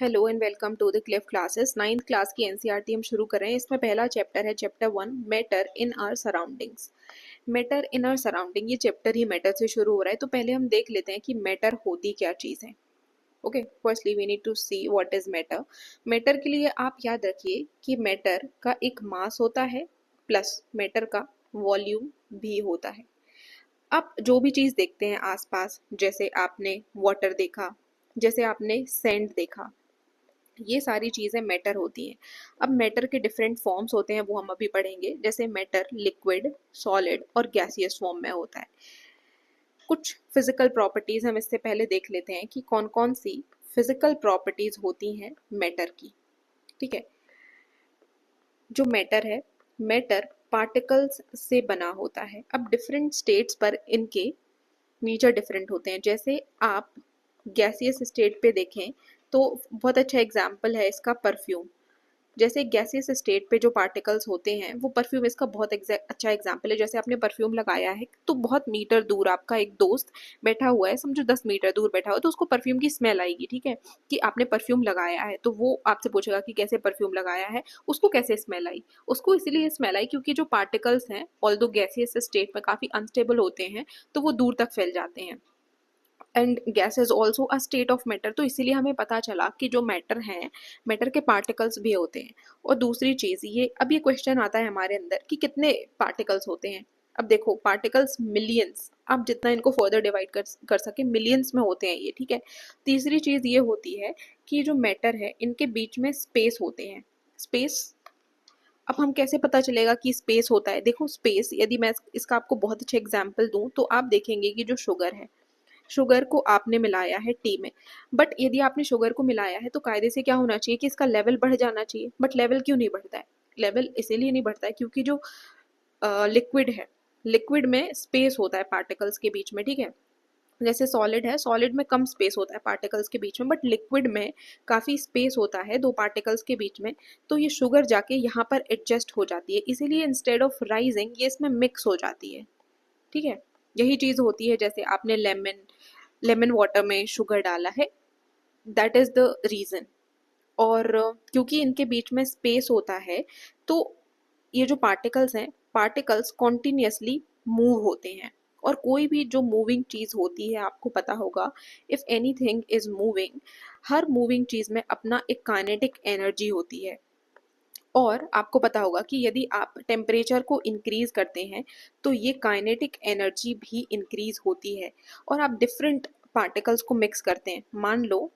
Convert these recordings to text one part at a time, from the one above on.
Hello and welcome to the cliff classes. Ninth class की NCERT हम शुरू कर रहे हैं। इसमें पहला चैप्टर है chapter 1, matter in our surroundings. Matter in our surrounding, ये चैप्टर ही मैटर से शुरू हो रहा है। तो पहले हम देख लेते हैं कि मैटर होती क्या चीज़ है। Okay, firstly we need to see what is matter. Matter के लिए आप याद रखिए कि मैटर का एक मास होता है प्लस मैटर का वॉल्यूम भी होता है। आप जो भी चीज़ देखते हैं आसपास, जैसे आपने वाटर देखा, जैसे आपने सैंड देखा, ये सारी चीज़ें मैटर होती हैं। अब मैटर के डिफरेंट फॉर्म्स होते हैं, वो हम अभी पढ़ेंगे। जैसे मैटर लिक्विड, सॉलिड और गैसियस फॉर्म में होता है। कुछ फिजिकल प्रॉपर्टीज हम इससे पहले देख लेते हैं कि कौन कौन सी फिजिकल प्रॉपर्टीज होती हैं मैटर की। ठीक है, जो मैटर है, मैटर पार्टिकल्स से बना होता है। अब डिफरेंट स्टेट्स पर इनके नेचर डिफरेंट होते हैं। जैसे आप गैसियस स्टेट पे देखें तो बहुत अच्छा एग्जाम्पल है इसका परफ्यूम। जैसे गैसियस स्टेट पे जो पार्टिकल्स होते हैं वो परफ्यूम इसका बहुत अच्छा एग्जाम्पल है। जैसे आपने परफ्यूम लगाया है तो बहुत मीटर दूर आपका एक दोस्त बैठा हुआ है, समझो 10 मीटर दूर बैठा हुआ है, तो उसको परफ्यूम की स्मेल आएगी। ठीक है, कि आपने परफ्यूम लगाया है, तो वो आपसे पूछेगा कि कैसे परफ्यूम लगाया है, उसको कैसे स्मेल आई। उसको इसीलिए स्मेल आई क्योंकि जो पार्टिकल्स हैं, ऑल्दो गैसियस स्टेट में काफ़ी अनस्टेबल होते हैं, तो वो दूर तक फैल जाते हैं। And gas is also a state of matter, तो इसीलिए हमें पता चला कि जो मैटर है, मैटर के पार्टिकल्स भी होते हैं। और दूसरी चीज़ ये, अब ये क्वेश्चन आता है हमारे अंदर कि कितने पार्टिकल्स होते हैं। अब देखो, पार्टिकल्स मिलियंस, आप जितना इनको फर्दर डिवाइड कर सके मिलियंस में होते हैं ये। ठीक है, तीसरी चीज़ ये होती है कि जो मैटर है इनके बीच में स्पेस होते हैं। स्पेस, अब हम कैसे पता चलेगा कि स्पेस होता है। देखो स्पेस, यदि मैं इसका आपको बहुत अच्छे एग्जाम्पल दूं तो आप देखेंगे कि जो शुगर है, शुगर को आपने मिलाया है टी में, बट यदि आपने शुगर को मिलाया है तो कायदे से क्या होना चाहिए कि इसका लेवल बढ़ जाना चाहिए। बट लेवल क्यों नहीं बढ़ता है? लेवल इसीलिए नहीं बढ़ता है क्योंकि जो लिक्विड है, लिक्विड में स्पेस होता है पार्टिकल्स के बीच में। ठीक है, जैसे सॉलिड है, सॉलिड में कम स्पेस होता है पार्टिकल्स के बीच में, बट लिक्विड में काफ़ी स्पेस होता है दो पार्टिकल्स के बीच में। तो ये शुगर जाके यहाँ पर एडजस्ट हो जाती है, इसीलिए इंस्टेड ऑफ राइजिंग ये इसमें मिक्स हो जाती है। ठीक है, यही चीज़ होती है। जैसे आपने लेमन, लेमन वाटर में शुगर डाला है, दैट इज द रीज़न। और क्योंकि इनके बीच में स्पेस होता है, तो ये जो पार्टिकल्स हैं, पार्टिकल्स कॉन्टिन्यूसली मूव होते हैं। और कोई भी जो मूविंग चीज़ होती है, आपको पता होगा, इफ़ एनीथिंग इज मूविंग, हर मूविंग चीज़ में अपना एक काइनेटिक एनर्जी होती है। और आपको पता होगा कि यदि आप टेम्परेचर को इंक्रीज करते हैं तो ये काइनेटिक एनर्जी भी इंक्रीज होती है। और आप डिफरेंट पार्टिकल्स को मिक्स करते हैं, मान लो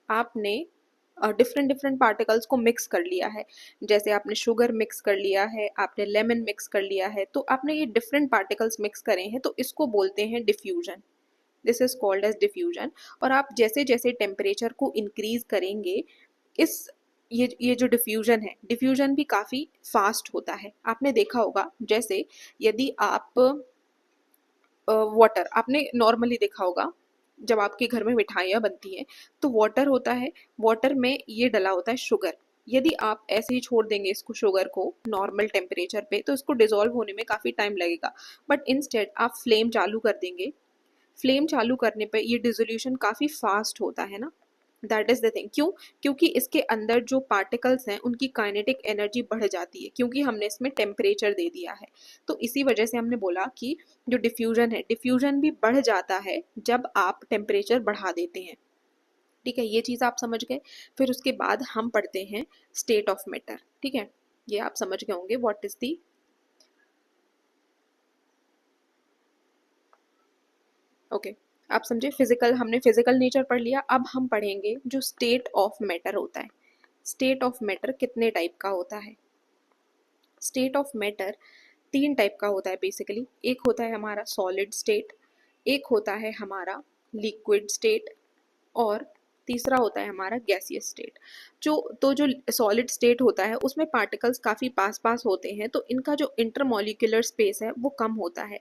आपने डिफरेंट डिफरेंट पार्टिकल्स को मिक्स कर लिया है, जैसे आपने शुगर मिक्स कर लिया है, आपने लेमन मिक्स कर लिया है, तो आपने ये डिफरेंट पार्टिकल्स मिक्स करे हैं, तो इसको बोलते हैं diffusion. This is called as diffusion. और आप जैसे जैसे टेम्परेचर को इंक्रीज करेंगे, इस ये जो डिफ्यूजन है, डिफ्यूजन भी काफ़ी फास्ट होता है। आपने देखा होगा, जैसे यदि आप वाटर, आपने नॉर्मली देखा होगा जब आपके घर में मिठाइयाँ बनती हैं तो वाटर होता है, वाटर में ये डला होता है शुगर। यदि आप ऐसे ही छोड़ देंगे इसको, शुगर को नॉर्मल टेम्परेचर पे, तो इसको डिजोल्व होने में काफ़ी टाइम लगेगा। बट इंस्टेड आप फ्लेम चालू कर देंगे, फ्लेम चालू करने पे ये डिसोल्यूशन काफ़ी फास्ट होता है ना। That is the thing. क्यों? क्योंकि इसके अंदर जो पार्टिकल्स हैं उनकी काइनेटिक एनर्जी बढ़ जाती है, क्योंकि हमने इसमें टेम्परेचर दे दिया है। तो इसी वजह से हमने बोला कि जो डिफ्यूजन है, डिफ्यूजन भी बढ़ जाता है जब आप टेम्परेचर बढ़ा देते हैं। ठीक है, ये चीज़ आप समझ गए। फिर उसके बाद हम पढ़ते हैं स्टेट ऑफ मैटर। ठीक है, ये आप समझ गए होंगे व्हाट इज दी। ओके, आप समझे फिजिकल, हमने फिजिकल नेचर पढ़ लिया। अब हम पढ़ेंगे जो स्टेट ऑफ मैटर होता है। स्टेट ऑफ मैटर कितने टाइप का होता है? स्टेट ऑफ मैटर तीन टाइप का होता है बेसिकली। एक होता है हमारा सॉलिड स्टेट, एक होता है हमारा लिक्विड स्टेट, और तीसरा होता है हमारा गैसियस स्टेट। जो सॉलिड स्टेट होता है उसमें पार्टिकल्स काफ़ी पास पास होते हैं, तो इनका जो इंटरमॉलिक्यूलर स्पेस है वो कम होता है।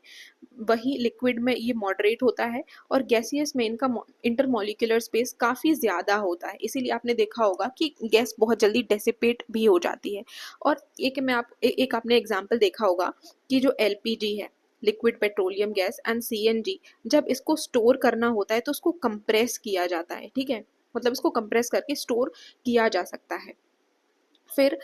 वही लिक्विड में ये मॉडरेट होता है, और गैसियस में इनका इंटरमॉलिक्यूलर स्पेस काफ़ी ज़्यादा होता है। इसीलिए आपने देखा होगा कि गैस बहुत जल्दी डेसिपेट भी हो जाती है। और एक आपने एग्जाम्पल देखा होगा कि जो एलपीजी है, liquid petroleum gas, and CNG, जब इसको स्टोर करना होता है तो उसको कंप्रेस किया जाता है। ठीक है, मतलब इसको कंप्रेस करके स्टोर किया जा सकता है। फिर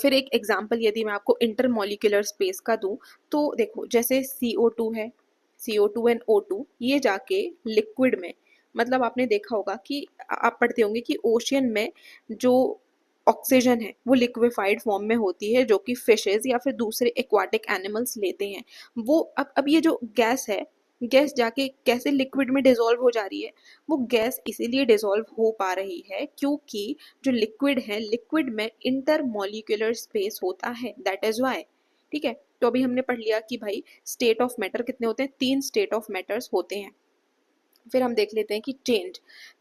एक एग्जांपल यदि मैं आपको इंटरमॉलिक्यूलर स्पेस का दूं, तो देखो जैसे CO2 है, CO2 एंड O2, ये जाके लिक्विड में, मतलब आपने देखा होगा कि आप पढ़ते होंगे कि ओशियन में जो ऑक्सीजन है वो लिक्विफाइड फॉर्म में होती है, जो कि फिशेज या फिर दूसरे एक्वाटिक एनिमल्स लेते हैं। वो अब ये जो गैस है, गैस जाके कैसे लिक्विड में डिसॉल्व हो जा रही है? वो गैस इसीलिए डिसॉल्व हो पा रही है क्योंकि जो लिक्विड है, लिक्विड में इंटरमॉलिक्यूलर स्पेस होता है, दैट इज वाई। ठीक है, तो अभी हमने पढ़ लिया कि भाई स्टेट ऑफ मैटर कितने होते हैं, 3 स्टेट ऑफ मैटर्स होते हैं। फिर हम देख लेते हैं कि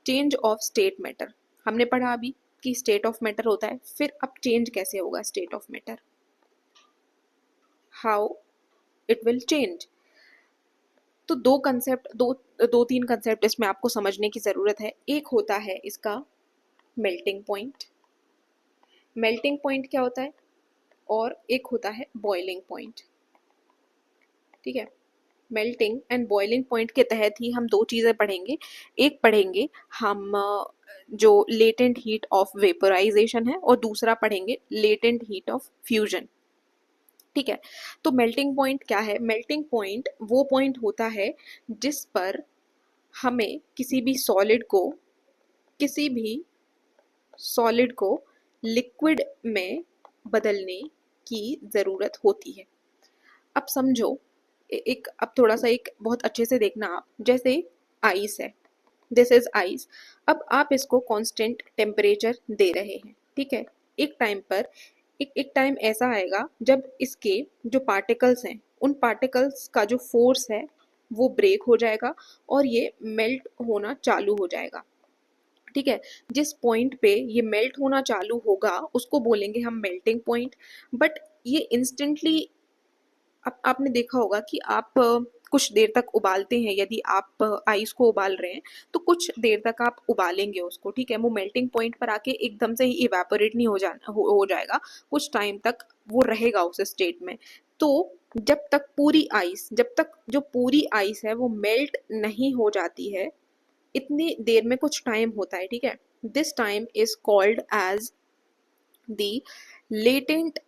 चेंज ऑफ स्टेट मैटर, हमने पढ़ा अभी कि स्टेट ऑफ मैटर होता है। फिर अब चेंज कैसे होगा state of matter, how it will change. तो दो तीन कंसेप्ट इसमें आपको समझने की जरूरत है। एक होता है इसका मेल्टिंग पॉइंट, मेल्टिंग पॉइंट क्या होता है, और एक होता है बॉइलिंग पॉइंट। ठीक है, मेल्टिंग एंड बॉइलिंग पॉइंट के तहत ही हम दो चीज़ें पढ़ेंगे। एक पढ़ेंगे हम जो लेटेंट हीट ऑफ वेपोराइजेशन है, और दूसरा पढ़ेंगे लेटेंट हीट ऑफ फ्यूजन। ठीक है, तो मेल्टिंग पॉइंट क्या है? मेल्टिंग पॉइंट वो पॉइंट होता है जिस पर हमें किसी भी सॉलिड को लिक्विड में बदलने की ज़रूरत होती है। अब समझो, एक अब थोड़ा सा एक बहुत अच्छे से देखना आप, जैसे आइस है, दिस इज आइस। अब आप इसको कांस्टेंट टेम्परेचर दे रहे हैं। ठीक है, एक टाइम पर एक टाइम ऐसा आएगा जब इसके जो पार्टिकल्स हैं, उन पार्टिकल्स का जो फोर्स है वो ब्रेक हो जाएगा और ये मेल्ट होना चालू हो जाएगा। ठीक है, जिस पॉइंट पे ये मेल्ट होना चालू होगा उसको बोलेंगे हम मेल्टिंग पॉइंट। बट ये इंस्टेंटली, आपने देखा होगा कि आप कुछ देर तक उबालते हैं, यदि आप आइस को उबाल रहे हैं तो कुछ देर तक आप उबालेंगे उसको। ठीक है, वो मेल्टिंग पॉइंट पर आके एकदम से ही इवेपोरेट नहीं हो जाएगा, कुछ टाइम तक वो रहेगा उस स्टेट में। तो जब तक जो पूरी आइस है वो मेल्ट नहीं हो जाती है, इतनी देर में कुछ टाइम होता है। ठीक है, this time is called as the latent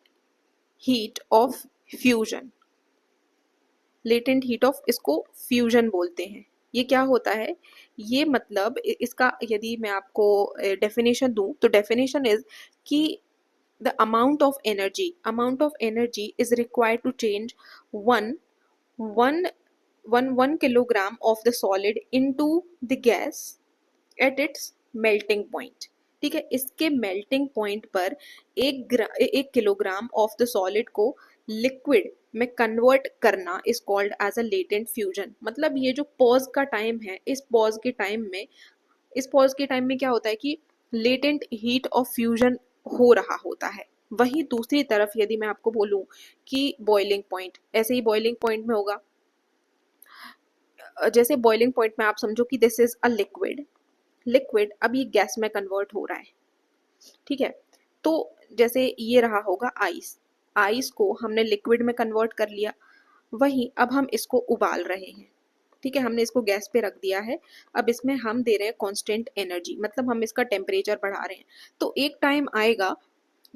heat of fusion. Latent heat of, इसको फ्यूजन बोलते हैं। ये क्या होता है? ये मतलब इसका यदि मैं आपको डेफिनेशन दूं, तो डेफिनेशन इज कि the amount of energy is required to change one one one kilogram of the solid into the gas at its melting point. ठीक है, इसके मेल्टिंग पॉइंट पर 1 किलोग्राम ऑफ द सॉलिड को liquid में convert करना is called as a latent fusion. मतलब ये जो पॉज का टाइम है, इस पॉज के टाइम में क्या होता है कि लेटेंट हीट ऑफ फ्यूजन हो रहा होता है। वहीं दूसरी तरफ यदि मैं आपको बोलूं कि बॉइलिंग पॉइंट, ऐसे ही बॉइलिंग पॉइंट में होगा, जैसे बॉइलिंग पॉइंट में आप समझो कि दिस इज अ लिक्विड अब ये गैस में कन्वर्ट हो रहा है। ठीक है, तो जैसे ये रहा होगा आइस, आइस को हमने लिक्विड में कन्वर्ट कर लिया, वहीं अब हम इसको उबाल रहे हैं। ठीक है, हमने इसको गैस पे रख दिया है, अब इसमें हम दे रहे हैं कांस्टेंट एनर्जी, मतलब हम इसका टेम्परेचर बढ़ा रहे हैं। तो एक टाइम आएगा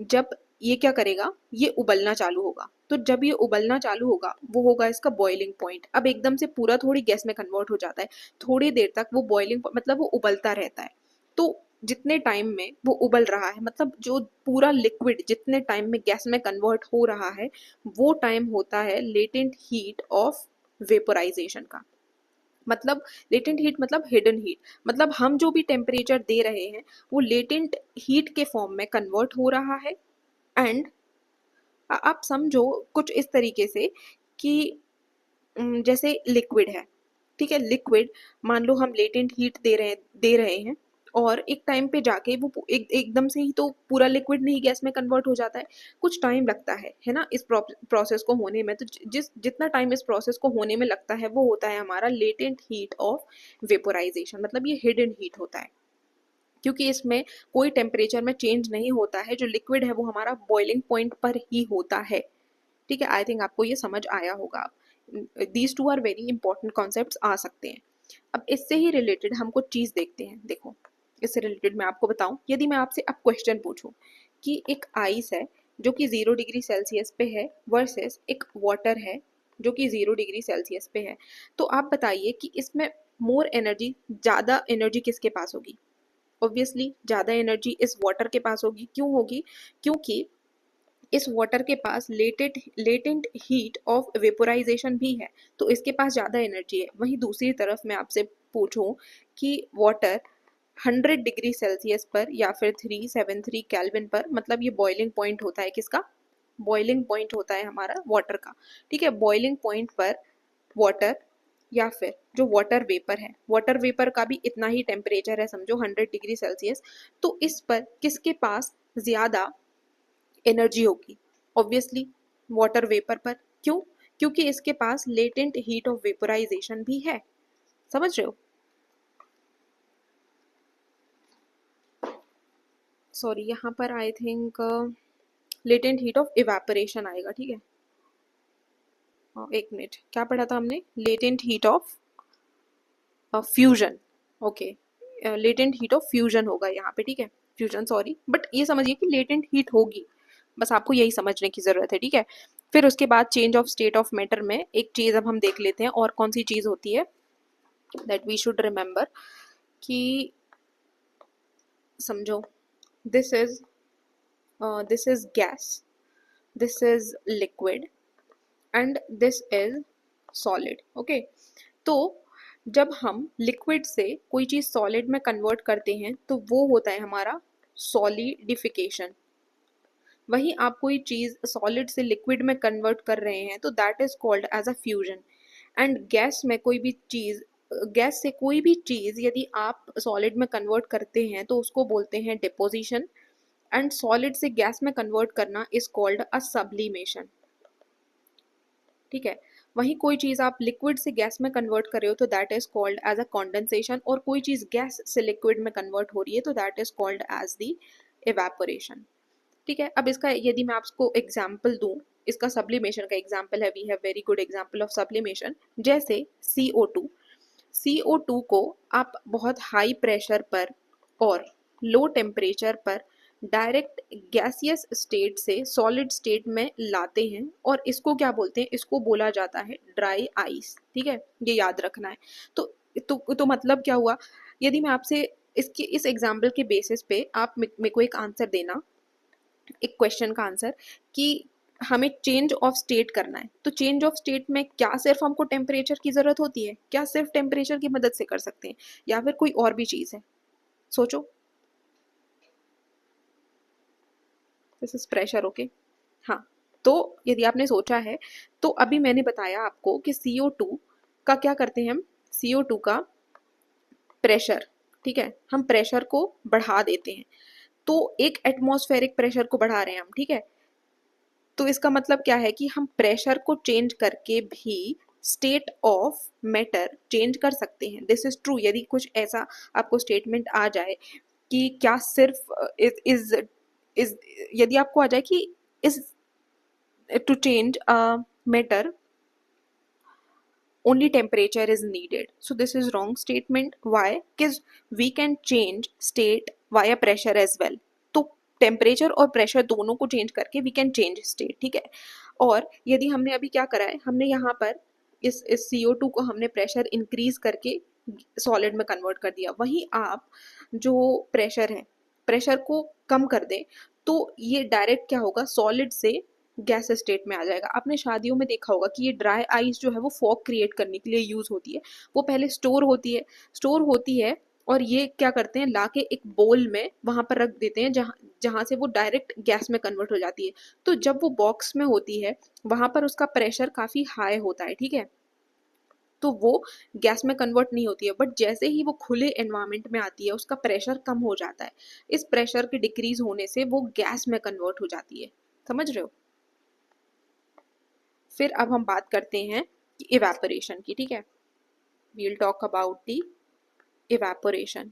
जब ये क्या करेगा, ये उबलना चालू होगा। तो जब ये उबलना चालू होगा वो होगा इसका बॉइलिंग पॉइंट। अब एकदम से पूरा थोड़ी गैस में कन्वर्ट हो जाता है, थोड़ी देर तक वो बॉइलिंग मतलब वो उबलता रहता है। तो जितने टाइम में वो उबल रहा है, मतलब जो पूरा लिक्विड जितने टाइम में गैस में कन्वर्ट हो रहा है, वो टाइम होता है लेटेंट हीट ऑफ वेपोराइजेशन का। मतलब लेटेंट हीट मतलब हिडन हीट, मतलब हम जो भी टेम्परेचर दे रहे हैं वो लेटेंट हीट के फॉर्म में कन्वर्ट हो रहा है। एंड आप समझो कुछ इस तरीके से कि जैसे लिक्विड है। ठीक है, लिक्विड, मान लो हम लेटेंट हीट दे रहे हैं और एक टाइम पे जाके वो एकदम से ही तो पूरा लिक्विड नहीं गैस में कन्वर्ट हो जाता है, कुछ टाइम लगता है ना इस प्रोसेस को होने में। तो जितना टाइम इस प्रोसेस को होने में लगता है वो होता है हमारा लेटेंट हीट ऑफ वेपोराइजेशन, मतलब ये हिडन हीट होता है क्योंकि इसमें कोई टेम्परेचर में चेंज नहीं होता है, जो लिक्विड है वो हमारा बॉइलिंग पॉइंट पर ही होता है। ठीक है, आई थिंक आपको ये समझ आया होगा। These two are very important concepts आ सकते हैं। अब इससे ही रिलेटेड हम कुछ चीज़ देखते हैं। देखो, इससे रिलेटेड मैं आपको बताऊं, यदि मैं आपसे अब क्वेश्चन पूछूं कि एक आइस है जो कि 0 डिग्री सेल्सियस पे है वर्सेस एक वाटर है जो कि 0 डिग्री सेल्सियस पे है, तो आप बताइए कि इसमें मोर एनर्जी, ज़्यादा एनर्जी किसके पास होगी? ऑब्वियसली ज़्यादा एनर्जी इस वाटर के पास होगी। क्यों होगी? क्योंकि इस वाटर के पास लेटेंट हीट ऑफ वेपोराइजेशन भी है, तो इसके पास ज़्यादा एनर्जी है। वहीं दूसरी तरफ मैं आपसे पूछूं कि वाटर 100 डिग्री सेल्सियस पर या फिर 373 केल्विन पर, मतलब ये बॉइलिंग पॉइंट होता है किसका? बॉइलिंग पॉइंट होता है हमारा वाटर का। ठीक है, बॉइलिंग पॉइंट पर वाटर या फिर जो वाटर वेपर है, वाटर वेपर का भी इतना ही टेम्परेचर है, समझो 100 डिग्री सेल्सियस, तो इस पर किसके पास ज़्यादा एनर्जी होगी? ऑब्वियसली वाटर वेपर पर। क्यों? क्योंकि इसके पास लेटेंट हीट ऑफ वेपोराइजेशन भी है। समझ रहे हो? सॉरी, यहाँ पर I think latent heat of evaporation आएगा। ठीक है, एक मिनट, क्या पढ़ा था हमने? Latent heat of fusion. Okay, latent heat of fusion होगा यहाँ पे। ठीक है, फ्यूजन, सॉरी, बट ये समझिए कि लेटेंट हीट होगी, बस आपको यही समझने की ज़रूरत है। ठीक है, फिर उसके बाद change of state of matter में एक चीज़ अब हम देख लेते हैं, और कौन सी चीज़ होती है दैट वी शुड रिमेंबर कि समझो, this is gas, this is liquid and this is solid. Okay, तो जब हम लिक्विड से कोई चीज़ सॉलिड में कन्वर्ट करते हैं तो वो होता है हमारा सॉलिडिफिकेशन। वहीं आप कोई चीज़ सॉलिड से लिक्विड में कन्वर्ट कर रहे हैं तो that is called as a fusion. And gas में कोई भी चीज़, गैस से कोई भी चीज़ यदि आप सॉलिड में कन्वर्ट करते हैं तो उसको बोलते हैं डिपोजिशन। एंड सॉलिड से गैस में कन्वर्ट करना इज कॉल्ड अ सब्लिमेशन। ठीक है, वहीं कोई चीज़ आप लिक्विड से गैस में कन्वर्ट कर रहे हो तो that is called as a condensation, और कोई चीज़ गैस से लिक्विड में कन्वर्ट हो रही है तो that is called as the evaporation. ठीक है, अब इसका यदि मैं आपको एग्जाम्पल दूं, इसका सब्लिमेशन का एग्जाम्पल है, we have very good example of sublimation, जैसे CO2। CO2 को आप बहुत हाई प्रेशर पर और लो टेम्परेचर पर डायरेक्ट गैसियस स्टेट से सॉलिड स्टेट में लाते हैं, और इसको क्या बोलते हैं? इसको बोला जाता है ड्राई आइस। ठीक है, ये याद रखना है। तो मतलब क्या हुआ? यदि मैं आपसे इसके इस एग्जाम्पल के बेसिस पे आप मेरे को एक आंसर देना, एक क्वेश्चन का आंसर, कि हमें चेंज ऑफ स्टेट करना है, तो चेंज ऑफ स्टेट में क्या सिर्फ हमको टेम्परेचर की ज़रूरत होती है? क्या सिर्फ टेम्परेचर की मदद से कर सकते हैं, या फिर कोई और भी चीज़ है? सोचो। This is pressure. ओके, हाँ, तो यदि आपने सोचा है तो अभी मैंने बताया आपको कि CO2 का क्या करते हैं हम? CO2 का प्रेशर, ठीक है, हम प्रेशर को बढ़ा देते हैं, तो एक एटमॉस्फेरिक प्रेशर को बढ़ा रहे हैं हम। ठीक है, तो इसका मतलब क्या है कि हम प्रेशर को चेंज करके भी स्टेट ऑफ मैटर चेंज कर सकते हैं। This is true. यदि कुछ ऐसा आपको स्टेटमेंट आ जाए कि क्या सिर्फ इज यदि आपको आ जाए कि is to change matter only temperature is needed, so this is wrong statement. Why? Because we can change state via pressure as well, तो टेम्परेचर और प्रेशर दोनों को चेंज करके वी कैन चेंज स्टेट। ठीक है, और यदि हमने अभी क्या करा है, हमने यहाँ पर इस CO2 को हमने प्रेशर इंक्रीज करके सॉलिड में कन्वर्ट कर दिया, वहीं आप जो प्रेशर है, प्रेशर को कम कर दें तो ये डायरेक्ट क्या होगा? सॉलिड से गैस स्टेट में आ जाएगा। आपने शादियों में देखा होगा कि ये ड्राई आइस जो है वो फॉग क्रिएट करने के लिए यूज होती है। वो पहले स्टोर होती है और ये क्या करते हैं, लाके एक बोल में वहां पर रख देते हैं, जहां जहां से वो डायरेक्ट गैस में कन्वर्ट हो जाती है। तो जब वो बॉक्स में होती है वहां पर उसका प्रेशर काफी हाई होता है। ठीक है, तो वो गैस में कन्वर्ट नहीं होती है, बट जैसे ही वो खुले एनवायरनमेंट में आती है उसका प्रेशर कम हो जाता है। इस प्रेशर के डिक्रीज होने से वो गैस में कन्वर्ट हो जाती है। समझ रहे हो? फिर अब हम बात करते हैं कि इवेपोरेशन की। ठीक है, we will talk about the evaporation.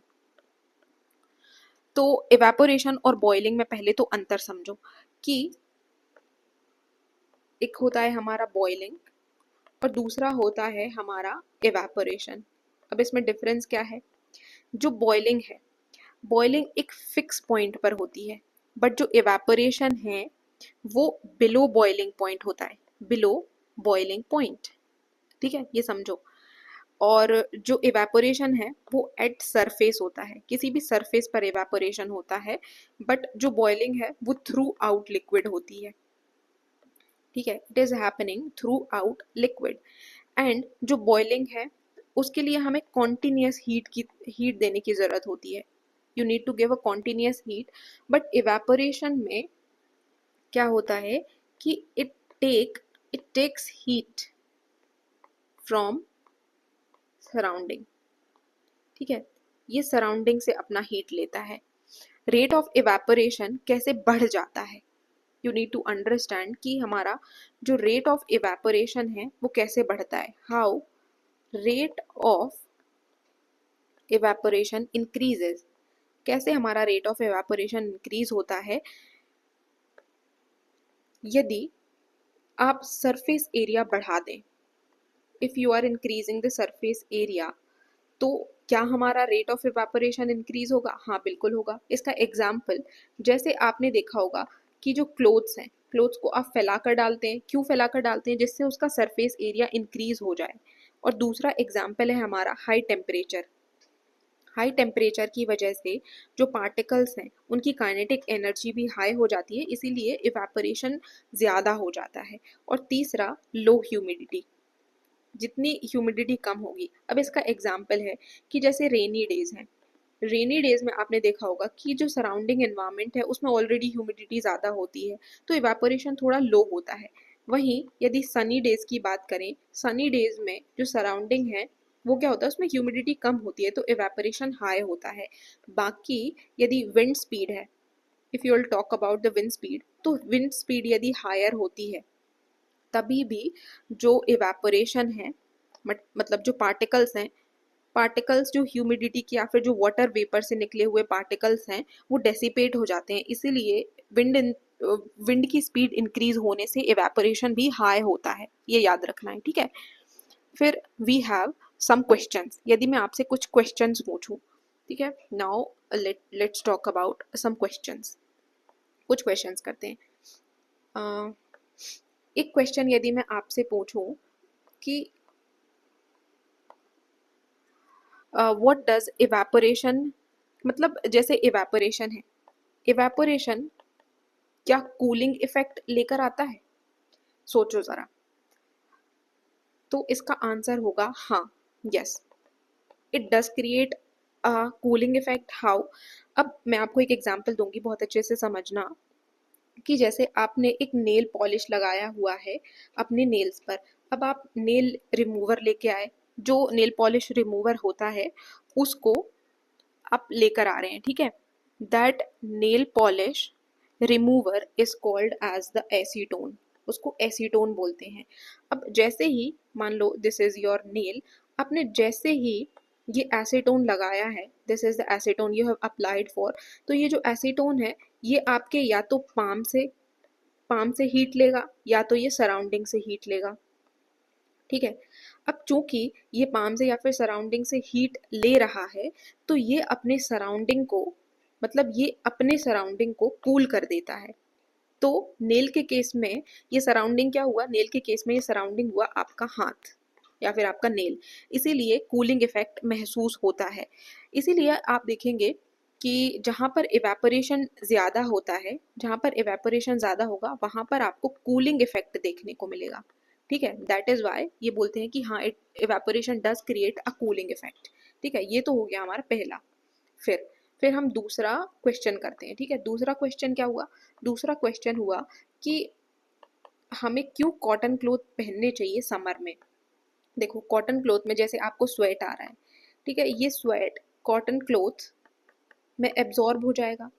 तो इवेपोरेशन और बॉइलिंग में पहले तो अंतर समझो कि एक होता है हमारा बॉइलिंग और दूसरा होता है हमारा इवेपोरेशन। अब इसमें डिफरेंस क्या है? जो बॉइलिंग है बॉइलिंग एक फिक्स पॉइंट पर होती है, बट जो इवेपोरेशन है वो बिलो बॉइलिंग पॉइंट होता है, बिलो बॉइलिंग पॉइंट। ठीक है, ये समझो। और जो इवेपोरेशन है वो एट सरफेस होता है, किसी भी सरफेस पर इवेपोरेशन होता है, बट जो बॉइलिंग है वो थ्रू आउट लिक्विड होती है। ठीक है, it is happening through out liquid. And जो बॉइलिंग है उसके लिए हमें कॉन्टिन्यूस हीट देने की जरूरत होती है। You need to give a continuous heat. But evaporation में क्या होता है कि it takes heat from surrounding. ठीक है, ये सराउंडिंग से अपना हीट लेता है। रेट ऑफ इवेपोरेशन कैसे बढ़ जाता है, यू नीड टू अंडरस्टैंड कि हमारा जो रेट ऑफ इवेपोरेशन है वो कैसे बढ़ता है। How rate of evaporation increases, कैसे हमारा रेट ऑफ इवेपोरेशन इंक्रीज होता है। यदि आप सरफेस एरिया बढ़ा दें, if you are increasing the surface area, तो क्या हमारा रेट ऑफ इवेपोरेशन इंक्रीज होगा? हाँ बिल्कुल होगा। इसका एग्जाम्पल, जैसे आपने देखा होगा कि जो क्लोथ्स हैं, क्लोथ्स को आप फैला कर डालते हैं। क्यों फैला कर डालते हैं? जिससे उसका सरफेस एरिया इंक्रीज हो जाए। और दूसरा एग्जाम्पल है हमारा हाई टेम्परेचर। हाई टेम्परेचर की वजह से जो पार्टिकल्स हैं उनकी काइनेटिक एनर्जी भी हाई हो जाती है, इसीलिए इवेपोरेशन ज़्यादा हो जाता है। और तीसरा लो ह्यूमिडिटी, जितनी ह्यूमिडिटी कम होगी। अब इसका एग्जाम्पल है कि जैसे रेनी डेज हैं, रेनी डेज में आपने देखा होगा कि जो सराउंडिंग एनवायरनमेंट है उसमें ऑलरेडी ह्यूमिडिटी ज़्यादा होती है, तो इवेपोरेशन थोड़ा लो होता है। वहीं यदि सनी डेज की बात करें, सनी डेज में जो सराउंडिंग है वो क्या होता है, उसमें ह्यूमिडिटी कम होती है, तो इवेपोरेशन हाई होता है। बाकी यदि विंड स्पीड है, if you will talk about the wind speed, तो विंड स्पीड यदि हायर होती है तभी भी जो इवेपोरेशन है, मतलब जो पार्टिकल्स हैं, पार्टिकल्स जो ह्यूमिडिटी की या फिर जो वाटर वेपर से निकले हुए पार्टिकल्स हैं वो डेसिपेट हो जाते हैं। इसीलिए विंड की स्पीड इंक्रीज होने से इवेपोरेशन भी हाई होता है, ये याद रखना है। ठीक है, फिर वी हैव सम क्वेश्चंस। यदि मैं आपसे कुछ क्वेश्चंस पूछूं, ठीक है, now let's talk about some questions. कुछ क्वेश्चंस करते हैं। एक क्वेश्चन यदि मैं आपसे पूछूं कि व्हाट डज इवेपोरेशन, मतलब जैसे इवेपोरेशन है, इवेपोरेशन क्या कूलिंग इफेक्ट लेकर आता है? सोचो जरा। तो इसका आंसर होगा हाँ, yes, it does create a cooling effect. How? अब मैं आपको एक एग्जांपल दूंगी, बहुत अच्छे से समझना। कि जैसे आपने एक नेल पॉलिश लगाया हुआ है अपने नेल्स पर, अब आप नेल रिमूवर लेके आए, जो नेल पॉलिश रिमूवर होता है उसको आप लेकर आ रहे हैं। ठीक है, that nail polish remover is called as the acetone, उसको एसीटोन बोलते हैं। अब जैसे ही मान लो दिस इज योर नेल, आपने जैसे ही ये एसीटोन लगाया है, this is the acetone you have applied for, तो ये जो एसीटोन है ये आपके या तो पाम से हीट लेगा या तो ये सराउंडिंग से हीट लेगा। ठीक है, अब चूंकि ये पाम से या फिर सराउंडिंग से हीट ले रहा है, तो ये अपने सराउंडिंग को, मतलब ये अपने सराउंडिंग को कूल कर देता है। तो नेल के केस में ये सराउंडिंग क्या हुआ, नेल के केस में ये सराउंडिंग हुआ आपका हाथ या फिर आपका नेल, इसीलिए कूलिंग इफेक्ट महसूस होता है। इसीलिए आप देखेंगे कि जहाँ पर इवेपोरेशन ज़्यादा होता है, जहाँ पर इवेपोरेशन ज़्यादा होगा वहाँ पर आपको कूलिंग इफेक्ट देखने को मिलेगा। ठीक है, दैट इज़ वाई ये बोलते हैं कि हाँ, evaporation does create a cooling effect. ठीक है, ये तो हो गया हमारा पहला। फिर हम दूसरा क्वेश्चन करते हैं। ठीक है, दूसरा क्वेश्चन क्या हुआ? दूसरा क्वेश्चन हुआ कि हमें क्यों कॉटन क्लोथ पहनने चाहिए समर में। देखो, कॉटन क्लोथ में जैसे आपको स्वेट आ रहा है, ठीक है, ये स्वेट कॉटन क्लोथ में एब्जॉर्ब हो जाएगा।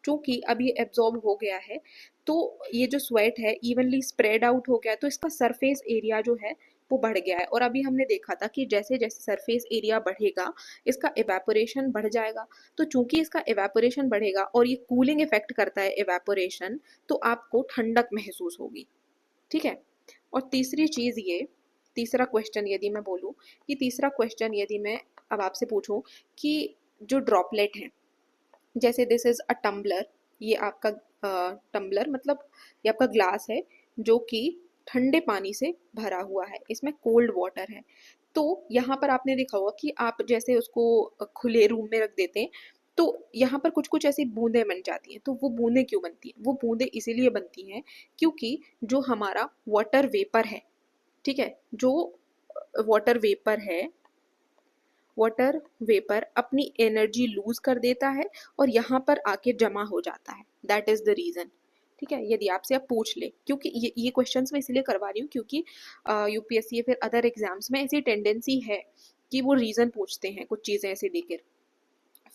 चूंकि अब ये एब्जॉर्ब हो गया है, तो ये जो स्वेट है इवनली स्प्रेड आउट हो गया, तो इसका सरफेस एरिया जो है वो बढ़ गया है। और अभी हमने देखा था कि जैसे जैसे सरफेस एरिया बढ़ेगा इसका इवेपोरेशन बढ़ जाएगा। तो चूंकि इसका इवेपोरेशन बढ़ेगा और ये कूलिंग इफेक्ट करता है इवेपोरेशन, तो आपको ठंडक महसूस होगी। ठीक है, और तीसरी चीज़ ये, तीसरा क्वेश्चन यदि मैं बोलूँ, कि तीसरा क्वेश्चन यदि मैं आपसे पूछूं कि जो ड्रॉपलेट हैं, जैसे दिस इज अ टम्बलर, ये आपका टम्बलर मतलब ये आपका ग्लास है जो कि ठंडे पानी से भरा हुआ है, इसमें कोल्ड वाटर है। तो यहाँ पर आपने देखा होगा कि आप जैसे उसको खुले रूम में रख देते हैं तो यहाँ पर कुछ कुछ ऐसी बूंदें बन जाती हैं। तो वो बूंदें क्यों बनती हैं? वो बूंदें इसीलिए बनती हैं क्योंकि जो हमारा वाटर वेपर है, ठीक है, जो वाटर वेपर है, वाटर वेपर अपनी एनर्जी लूज कर देता है और यहाँ पर आके जमा हो जाता है। That is the reason. ठीक है, यदि आपसे आप पूछ ले, क्योंकि ये क्वेश्चंस मैं इसलिए करवा रही हूँ क्योंकि यूपीएससी या फिर अदर एग्जाम्स में ऐसी टेंडेंसी है कि वो रीजन पूछते हैं कुछ चीजें ऐसे देकर।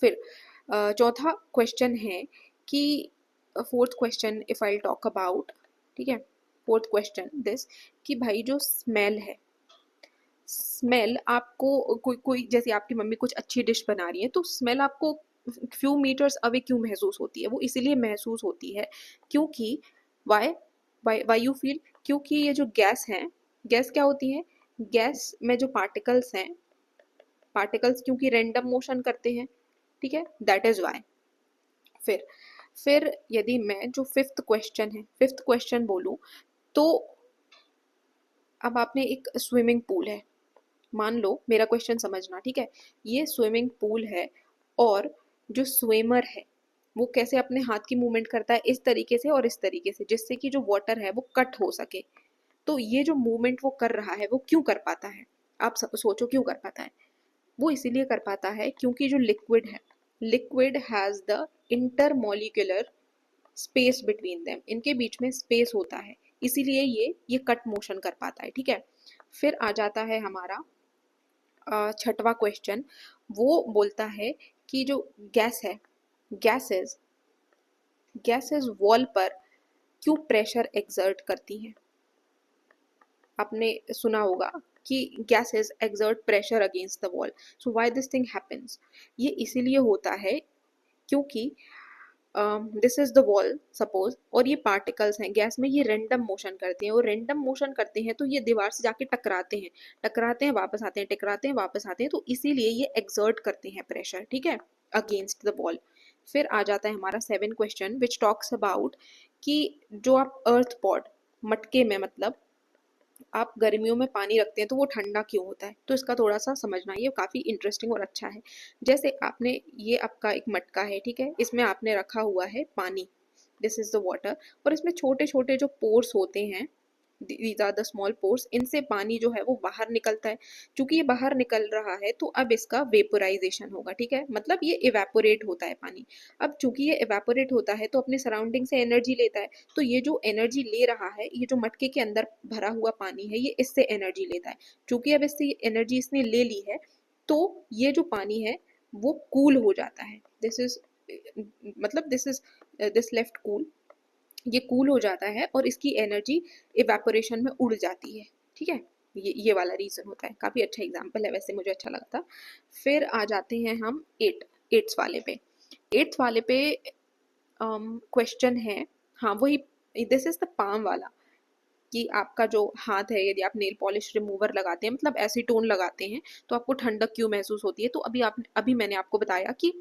फिर चौथा क्वेश्चन है कि fourth question if I talk about, ठीक है, फोर्थ क्वेश्चन दिस कि भाई जो स्मेल है, स्मेल आपको कोई कोई जैसे आपकी मम्मी कुछ अच्छी डिश बना रही है तो स्मेल आपको फ्यू मीटर्स अवे क्यों महसूस होती है? वो इसीलिए महसूस होती है क्योंकि वाई वाई यू फील, क्योंकि ये जो गैस हैं, गैस क्या होती है? गैस में जो पार्टिकल्स हैं, पार्टिकल्स क्योंकि रैंडम मोशन करते हैं, ठीक है, दैट इज वाई। फिर यदि मैं जो फिफ्थ क्वेश्चन है, फिफ्थ क्वेश्चन बोलूं तो अब आपने एक स्विमिंग पूल है, मान लो, मेरा क्वेश्चन समझना, ठीक है, ये स्विमिंग पूल है और जो स्विमर है वो कैसे अपने हाथ की मूवमेंट करता है? इस तरीके से और इस तरीके से, जिससे कि जो वाटर है वो कट हो सके। तो ये जो मूवमेंट वो कर रहा है वो क्यों कर पाता है? आप सोचो क्यों कर पाता है? वो इसीलिए कर पाता है क्योंकि जो लिक्विड है, liquid has the intermolecular space between them, इनके बीच में स्पेस होता है, इसीलिए ये कट मोशन कर पाता है। ठीक है, फिर आ जाता है हमारा छठवां क्वेश्चन। वो बोलता है कि जो गैस है, गैसेस गैसेस वॉल पर क्यों प्रेशर एक्सर्ट करती हैं? आपने सुना होगा कि gases exert pressure against the wall. So why this thing happens? ये इसीलिए होता है क्योंकि this is the wall suppose, और ये पार्टिकल्स हैं गैस में, ये रेंडम मोशन करते हैं, और रेंडम मोशन करते हैं तो ये दीवार से जाके टकराते हैं, टकराते हैं वापस आते हैं, टकराते हैं वापस आते हैं, तो इसीलिए ये एक्सर्ट करते हैं प्रेशर, ठीक है, अगेंस्ट द वॉल। फिर आ जाता है हमारा seven question which talks about कि जो आप अर्थ पॉट, मटके में मतलब आप गर्मियों में पानी रखते हैं तो वो ठंडा क्यों होता है? तो इसका थोड़ा सा समझना, ये काफ़ी इंटरेस्टिंग और अच्छा है। जैसे आपने, ये आपका एक मटका है, ठीक है, इसमें आपने रखा हुआ है पानी, दिस इज द वाटर, और इसमें छोटे छोटे जो पोर्स होते हैं, these are the small pores, इनसे पानी जो है वो बाहर निकलता है। चूंकि ये बाहर निकल रहा है तो अब इसका वेपोराइजेशन होगा, ठीक है, मतलब ये इवेपोरेट होता है पानी। अब चूंकि ये इवेपोरेट होता है तो अपने सराउंडिंग से एनर्जी लेता है, तो ये जो एनर्जी ले रहा है, ये जो मटके के अंदर भरा हुआ पानी है, ये इससे एनर्जी लेता है। चूंकि अब इससे एनर्जी इसने ले ली है तो ये जो पानी है वो कूल हो जाता है। दिस इज मतलब दिस लेफ्ट कूल, ये कूल हो जाता है और इसकी एनर्जी इवेपोरेशन में उड़ जाती है। ठीक है, ये वाला रीजन होता है। काफी अच्छा एग्जांपल है, वैसे मुझे अच्छा लगा था। फिर आ जाते हैं हम एट्स वाले पे। एट्स वाले पे क्वेश्चन है, हाँ वही, दिस इज द पाम वाला, कि आपका जो हाथ है, यदि आप नेल पॉलिश रिमूवर लगाते हैं, मतलब एसीटोन लगाते हैं, तो आपको ठंडक क्यों महसूस होती है? तो अभी मैंने आपको बताया कि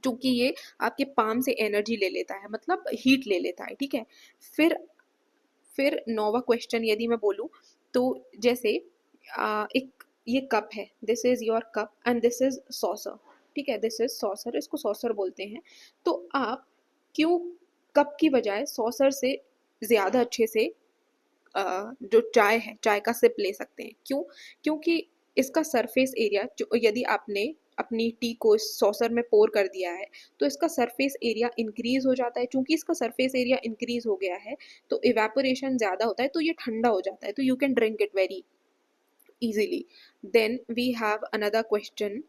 चूंकि ये आपके पाम से एनर्जी ले लेता है, मतलब हीट ले लेता है। ठीक है, फिर नौवा क्वेश्चन यदि मैं बोलूँ तो जैसे एक ये कप है, this is your cup and this is saucer, ठीक है, दिस इज सॉसर, इसको सॉसर बोलते हैं। तो आप क्यों कप की बजाय सॉसर से ज्यादा अच्छे से जो चाय है, चाय का सिप ले सकते हैं? क्यों? क्योंकि इसका सरफेस एरिया, जो यदि आपने अपनी टी को इस सॉसर में पोर कर दिया है तो इसका सरफेस एरिया इंक्रीज हो जाता है। चूंकि इसका सरफेस एरिया इंक्रीज हो गया है तो इवेपोरेशन ज्यादा होता है, तो ये ठंडा हो जाता है, तो you can drink it very easily. Then we have another question.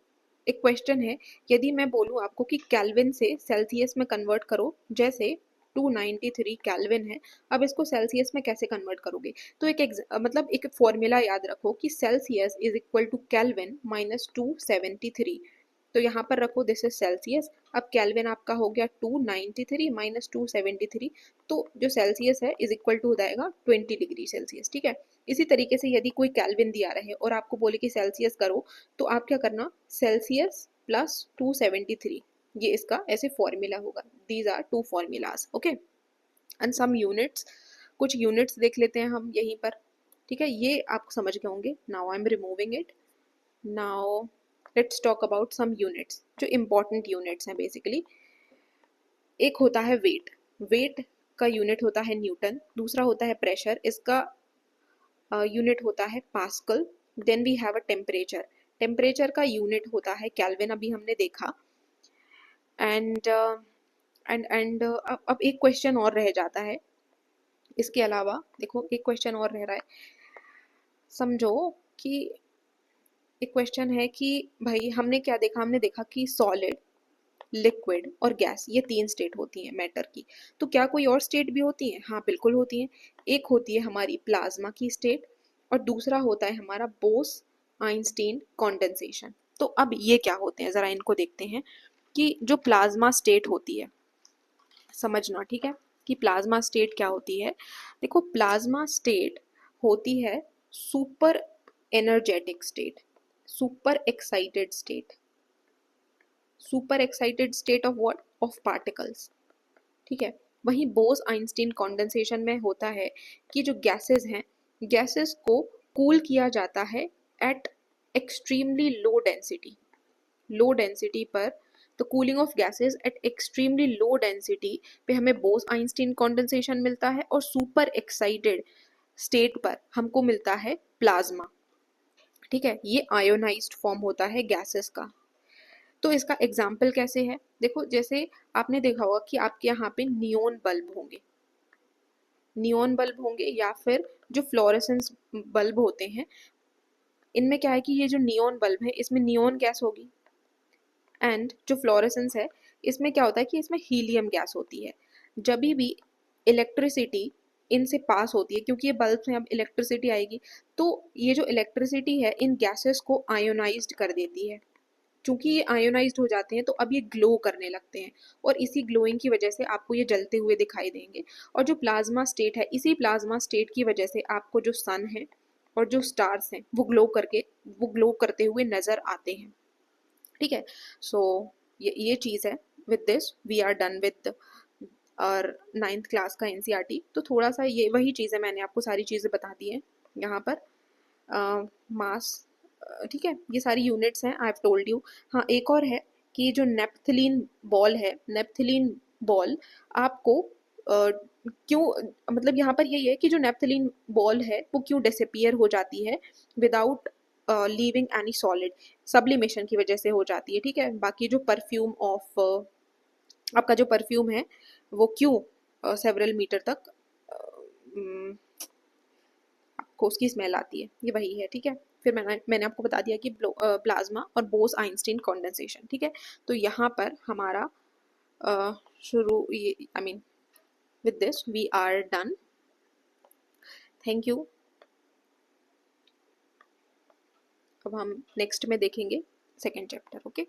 एक क्वेश्चन है, यदि मैं बोलूँ आपको कि केल्विन से सेल्सियस में कन्वर्ट करो, जैसे 293 केल्विन है, अब इसको सेल्सियस में कैसे कन्वर्ट करोगे? तो मतलब एक फॉर्मूला याद रखो कि Celsius is equal to kelvin minus 273। तो यहाँ पर रखो दिस इज सेल्सियस, अब केल्विन आपका हो गया 293 माइनस 273, तो जो सेल्सियस है इज इक्वल टू हो जाएगा 20 डिग्री सेल्सियस। ठीक है, इसी तरीके से यदि कोई केल्विन दिया रहे और आपको बोले कि सेल्सियस करो, तो आप क्या करना, सेल्सियस प्लस 273, ये इसका ऐसे फॉर्मूला होगा, these are two formulas, okay. And some units, कुछ यूनिट्स देख लेते हैं हम यहीं पर, ठीक है, ये आप समझ गए होंगे। Now I am removing it. Now let's talk about some units, जो इम्पोर्टेंट यूनिट्स हैं बेसिकली। एक होता है वेट, वेट का यूनिट होता है न्यूटन। दूसरा होता है प्रेशर, इसका यूनिट होता है pascal. Then we have a temperature, temperature का यूनिट होता है केल्विन, अभी हमने देखा। एंड अब एक क्वेश्चन और रह जाता है इसके अलावा, देखो एक क्वेश्चन और रह रहा है, समझो कि एक क्वेश्चन है कि भाई हमने क्या देखा, हमने देखा कि सॉलिड, लिक्विड और गैस, ये तीन स्टेट होती हैं मैटर की। तो क्या कोई और स्टेट भी होती है? हाँ बिल्कुल होती है। एक होती है हमारी प्लाज्मा की स्टेट और दूसरा होता है हमारा बोस आइंस्टीन कंडेंसेशन। तो अब ये क्या होते हैं, जरा इनको देखते हैं कि जो प्लाज्मा स्टेट होती है, समझना ठीक है, कि प्लाज्मा स्टेट क्या होती है। देखो प्लाज्मा स्टेट होती है super energetic state, super excited state, super excited state of what, of particles, ठीक है। वहीं बोस आइंस्टीन कंडेंसेशन में होता है कि जो गैसेस हैं, गैसेस को कूल किया जाता है at extremely low density, low density पर। तो cooling of gases at extremely low density पे हमें बोस आइंस्टीन कंडेंसेशन मिलता है, और सुपर एक्साइटेड स्टेट पर हमको मिलता है प्लाज्मा, ठीक है। ये आयोनाइज्ड फॉर्म होता है गैसेस का। तो इसका एग्जाम्पल कैसे है, देखो जैसे आपने देखा होगा कि आपके यहाँ पे नियोन बल्ब होंगे, नियोन बल्ब होंगे या फिर जो फ्लोरेसेंस बल्ब होते हैं, इनमें क्या है कि ये जो नियोन बल्ब है इसमें नियोन गैस होगी, एंड जो फ्लोरेसेंस है इसमें क्या होता है कि इसमें हीलियम गैस होती है। जब भी इलेक्ट्रिसिटी इनसे पास होती है, क्योंकि ये बल्ब में अब इलेक्ट्रिसिटी आएगी, तो ये जो इलेक्ट्रिसिटी है इन गैसेस को आयोनाइज्ड कर देती है। चूंकि ये आयोनाइज्ड हो जाते हैं तो अब ये ग्लो करने लगते हैं, और इसी ग्लोइंग की वजह से आपको ये जलते हुए दिखाई देंगे। और जो प्लाज्मा स्टेट है, इसी प्लाज्मा स्टेट की वजह से आपको जो सन है और जो स्टार्स हैं वो ग्लो करते हुए नजर आते हैं, ठीक है। सो ये चीज़ है। With this we are done with our 9th class का एनसीईआरटी। तो थोड़ा सा ये वही चीज़ है, मैंने आपको सारी चीज़ें बता दी हैं यहाँ पर। मास, ठीक है, ये सारी यूनिट्स हैं, आई हैव टोल्ड यू। हाँ एक और है कि जो नेप्थलीन बॉल है, नेप्थलीन बॉल आपको क्यों, मतलब यहाँ पर यही है कि जो नेप्थलीन बॉल है वो क्यों डिसअपियर हो जाती है without leaving any solid, sublimation की वजह से हो जाती है, ठीक है। बाकी जो परफ्यूम ऑफ आपका जो परफ्यूम है वो क्यों सेवरल मीटर तक आपको उसकी स्मेल आती है, ये वही है, ठीक है। फिर मैंने आपको बता दिया कि प्लाज्मा और बोस आइंस्टीन कंडेंसेशन, ठीक है। तो यहाँ पर हमारा शुरू, ये I mean with this we are done. Thank you. अब हम नेक्स्ट में देखेंगे सेकेंड चैप्टर, ओके।